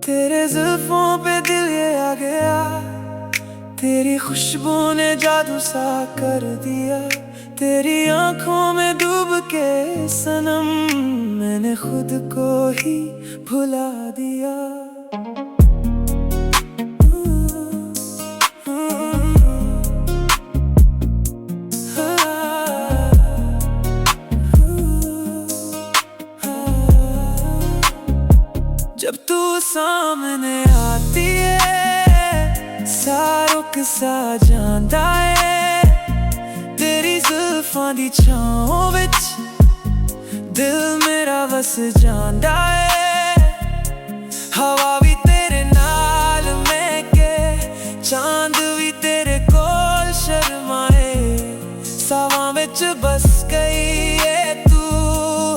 तेरे जुल्फों पे दिल ये आ गया, तेरी खुशबू ने जादू सा कर दिया। तेरी आंखों में डूब के सनम मैंने खुद को ही भुला दिया। जब तू सामने आती है सारों के साथ जांदा है। तेरी जुल्फां दी छांव विच दिल मेरा बस जांदा है। हवा भी तेरे नाल महके, चांद भी तेरे कोल शर्माए। सावां विच बस गई है तू,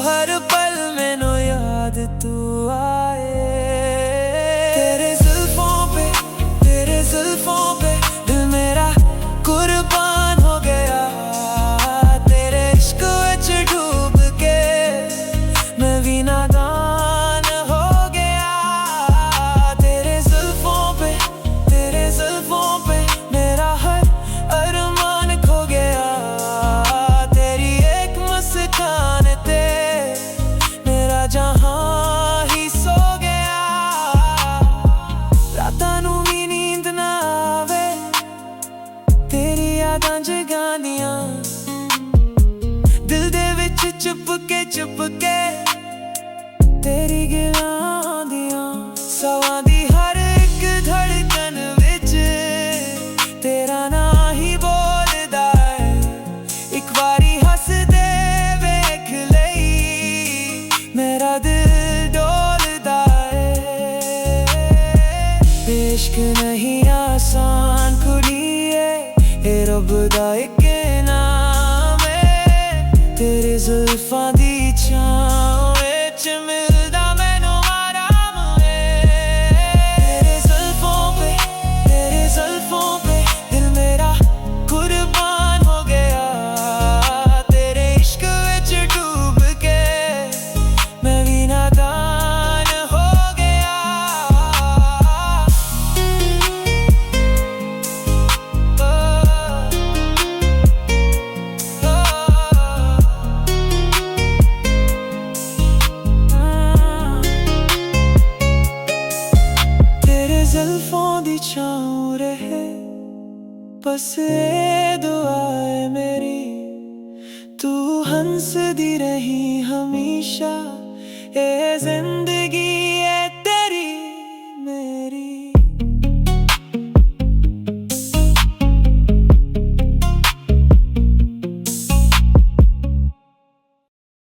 हर पल मैनू याद तू आए। तेरे जुल्फों पे दिल मेरा कुर्बान हो गया। तेरे इश्क विच डूब के मैं भी नादान हो गया। तेरे जुल्फों पे मेरा हर अरमान खो गया। तेरी एक मुस्कान ते मेरा जहां ही सो गया। रातां नू भी नींद ना आवे, तेरी यादां जगांदियां दिल दे विच चुप के तेरी गिलां आंदियां। सवां दी हर एक धड़कन विच तेरा नां ही बोलदा है। एक बारी हस दे वेख लई मेरा दिल डोलदा है। इश्क नहीं आसान कुड़िए, ए रब दा इक नाम है। तेरे जुल्फां दी छांव विच मिलदा मैनू आराम है। तेरे जुल्फों पे दिल मेरा कुर्बान हो गया। तेरे इश्क विच डूब के मैं भी नादान हो गया। तेरे जुल्फों दी छाँव रहे, बस ए दुआ है मेरी। तू हंसदी रही हमेशा ए जिंदगी।